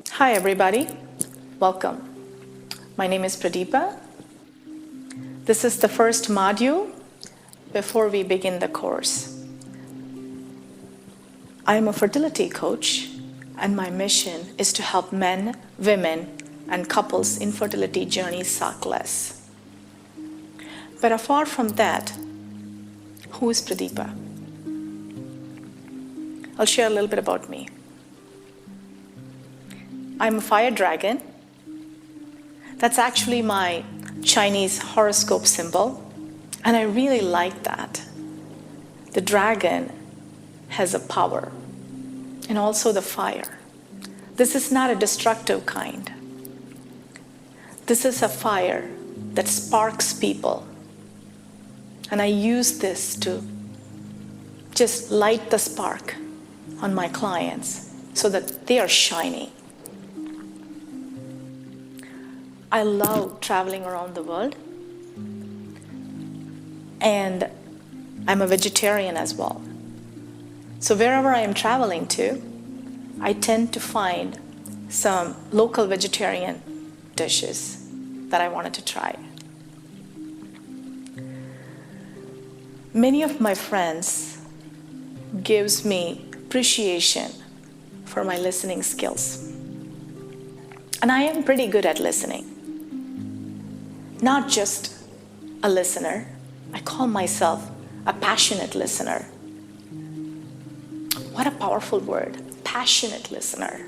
Hi everybody, welcome. My name is Pradeepa. This is the first module before we begin the course. I am a fertility coach and my mission is to help men, women, and couples in fertility journeys suck less. But apart from that, who is Pradeepa? I'll share a little bit about me. I'm a fire dragon. That's actually my Chinese horoscope symbol, and I really like that. The dragon has a power, and also the fire. This is not a destructive kind. This is a fire that sparks people, and I use this to just light the spark on my clients so that they are shining. I love traveling around the world, and I'm a vegetarian as well. So wherever I am traveling to, I tend to find some local vegetarian dishes that I wanted to try. Many of my friends gives me appreciation for my listening skills. And I am pretty good at listening. Not just a listener, I call myself a passionate listener. What a powerful word, passionate listener.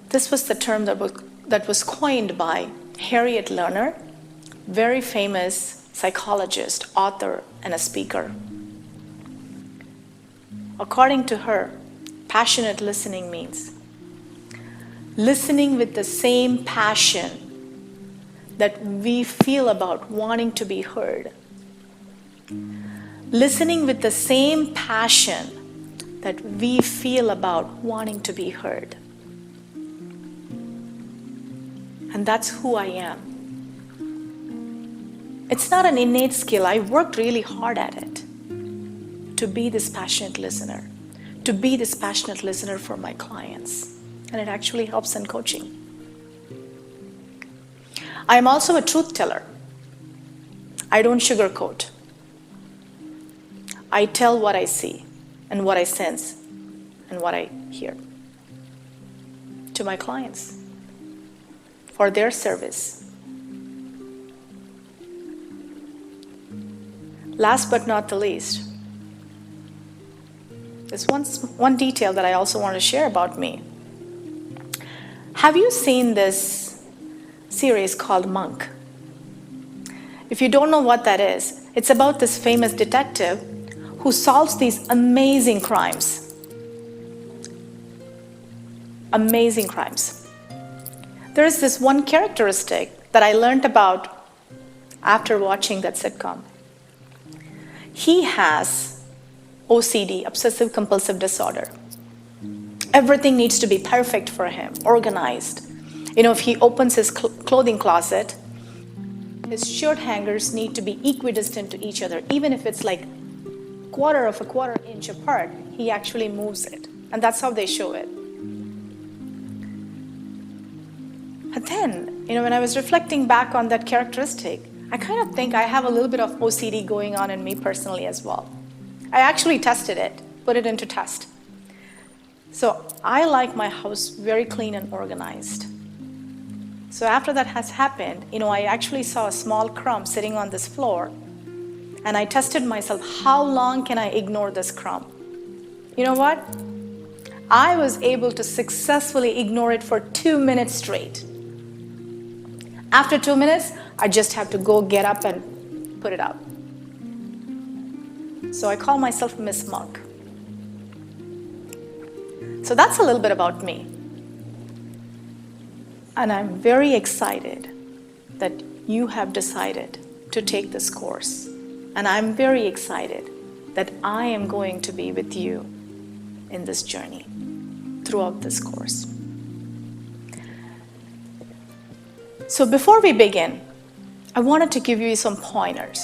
This was the term that was coined by Harriet Lerner, very famous psychologist, author, and a speaker. According to her, passionate listening means listening with the same passion that we feel about wanting to be heard. Listening with the same passion that we feel about wanting to be heard. And that's who I am. It's not an innate skill. I worked really hard at it to be this passionate listener, for my clients. And it actually helps in coaching. I am also a truth teller. I don't sugarcoat. I tell what I see and what I sense and what I hear to my clients for their service. Last but not the least, there's one detail that I also want to share about me. Have you seen this series called Monk? If you don't know what that is, it's about this famous detective who solves these amazing crimes. Amazing crimes. There is this one characteristic that I learned about after watching that sitcom. He has OCD, obsessive compulsive disorder. Everything needs to be perfect for him, organized. If he opens his clothing closet, his shirt hangers need to be equidistant to each other. Even if it's like quarter of a quarter inch apart, he actually moves it. And that's how they show it. But then, when I was reflecting back on that characteristic, I kind of think I have a little bit of OCD going on in me personally as well. I actually tested it, put it into test. So I like my house very clean and organized. So after that has happened, I actually saw a small crumb sitting on this floor, and I tested myself, how long can I ignore this crumb? You know what? I was able to successfully ignore it for 2 minutes straight. After 2 minutes, I just have to go get up and put it out. So I call myself Miss Monk. So that's a little bit about me. And I'm very excited that you have decided to take this course. And I'm very excited that I am going to be with you in this journey throughout this course. So before we begin, I wanted to give you some pointers.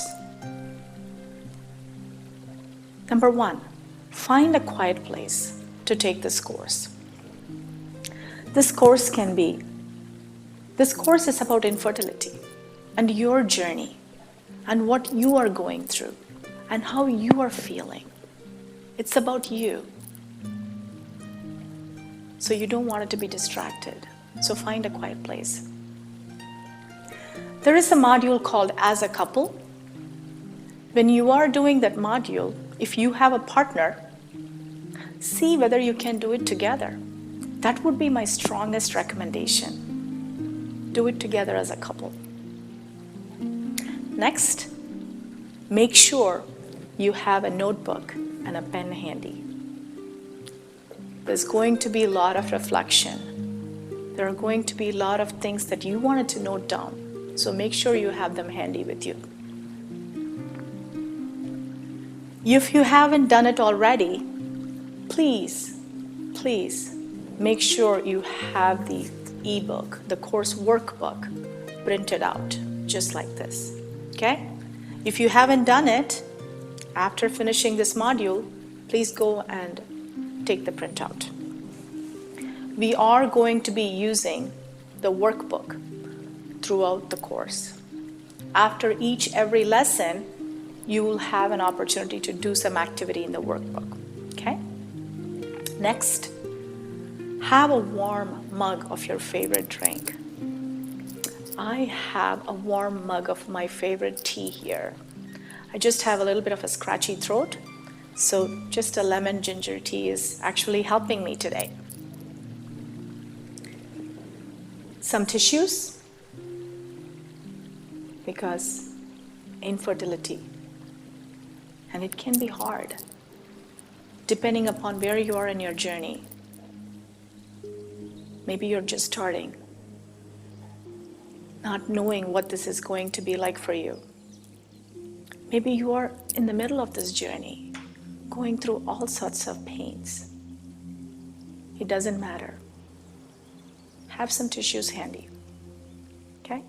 Number 1, find a quiet place to take this course. This course is about infertility and your journey and what you are going through and how you are feeling. It's about you. So you don't want it to be distracted. So find a quiet place. There is a module called As a Couple. When you are doing that module, if you have a partner, see whether you can do it together. That would be my strongest recommendation. Do it together as a couple. Next, make sure you have a notebook and a pen handy. There's going to be a lot of reflection. There are going to be a lot of things that you wanted to note down. So make sure you have them handy with you. If you haven't done it already, please make sure you have the ebook, the course workbook, printed out, just like this, okay? If you haven't done it, after finishing this module, please go and take the printout. We are going to be using the workbook throughout the course. After every lesson, you will have an opportunity to do some activity in the workbook, okay? Next, have a warm mug of your favorite drink. I have a warm mug of my favorite tea here. I just have a little bit of a scratchy throat, so just a lemon ginger tea is actually helping me today. Some tissues, because infertility, and it can be hard, depending upon where you are in your journey. Maybe you're just starting, not knowing what this is going to be like for you. Maybe you are in the middle of this journey, going through all sorts of pains. It doesn't matter. Have some tissues handy, okay?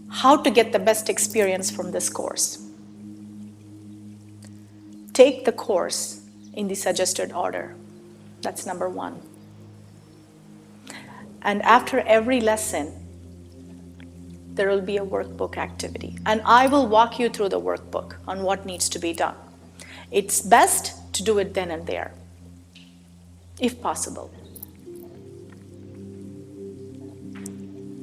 How to get the best experience from this course? Take the course in the suggested order. That's number one. And after every lesson, there will be a workbook activity. And I will walk you through the workbook on what needs to be done. It's best to do it then and there, if possible.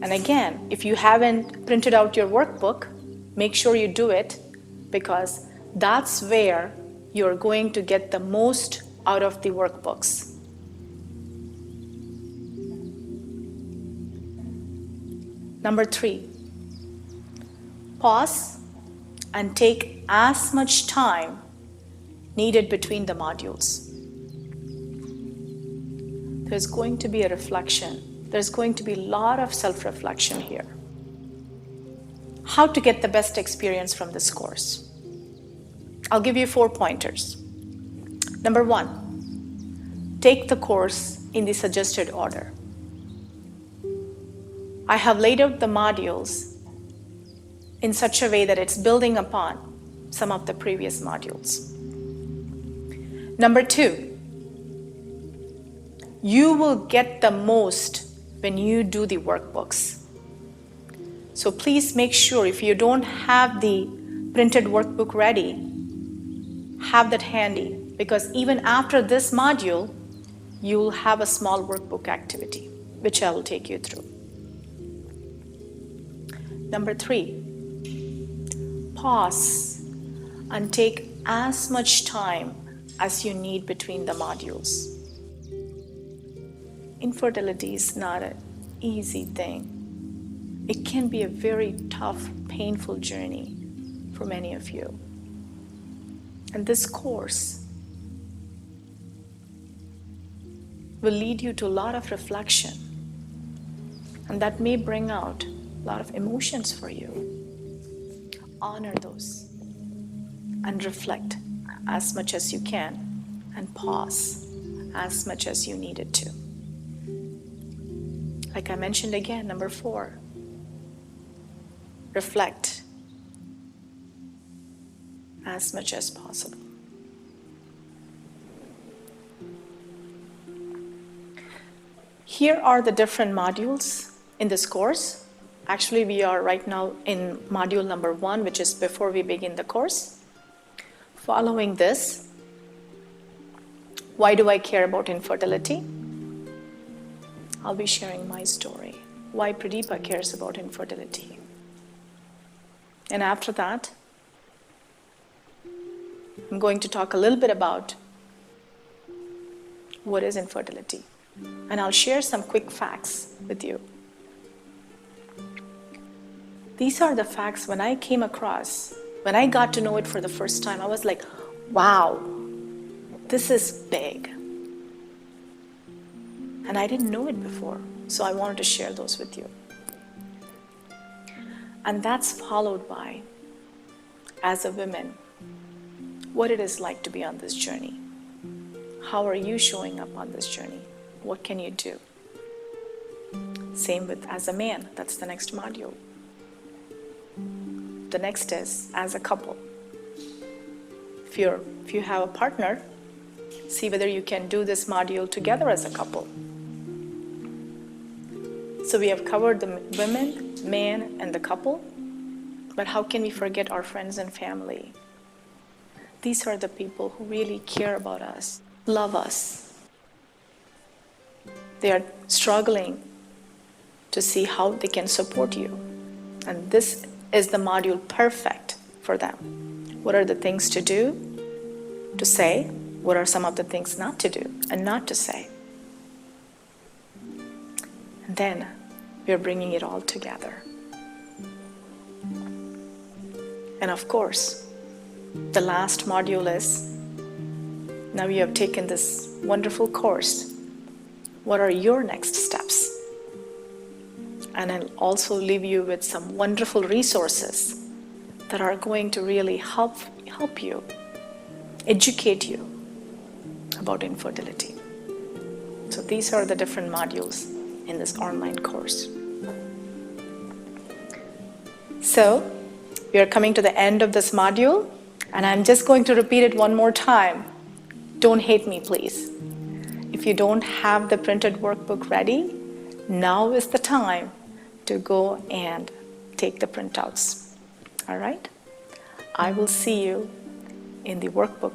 And again, if you haven't printed out your workbook, make sure you do it, because that's where you're going to get the most out of the workbooks. Number 3, pause and take as much time needed between the modules. There's going to be a reflection. There's going to be a lot of self-reflection here. How to get the best experience from this course? I'll give you 4 pointers. Number 1, take the course in the suggested order. I have laid out the modules in such a way that it's building upon some of the previous modules. Number 2, you will get the most when you do the workbooks. So please make sure, if you don't have the printed workbook ready, have that handy, because even after this module, you will have a small workbook activity, which I will take you through. Number 3, pause and take as much time as you need between the modules. Infertility is not an easy thing. It can be a very tough, painful journey for many of you. And this course will lead you to a lot of reflection, and that may bring out a lot of emotions for you. Honor those and reflect as much as you can, and pause as much as you needed to. Like I mentioned again, number 4, reflect as much as possible. Here are the different modules in this course. Actually, we are right now in module number 1, which is before we begin the course. Following this, why do I care about infertility? I'll be sharing my story, why Pradeepa cares about infertility. And after that, I'm going to talk a little bit about what is infertility. And I'll share some quick facts with you. These are the facts when I came across, when I got to know it for the first time, I was like, wow, this is big. And I didn't know it before, so I wanted to share those with you. And that's followed by, as a woman, what it is like to be on this journey. How are you showing up on this journey? What can you do? Same with as a man, that's the next module. The next is as a couple. If you have a partner, see whether you can do this module together as a couple. So we have covered the women, man, and the couple, but how can we forget our friends and family? These are the people who really care about us, love us. They are struggling to see how they can support you. And this is the module perfect for them. What are the things to do, to say? What are some of the things not to do and not to say? And then we are bringing it all together. And of course, the last module is, now you have taken this wonderful course, what are your next steps? And I'll also leave you with some wonderful resources that are going to really help you, educate you about infertility. So these are the different modules in this online course. So we are coming to the end of this module, and I'm just going to repeat it one more time. Don't hate me, please. If you don't have the printed workbook ready, now is the time to go and take the printouts. All right? I will see you in the workbook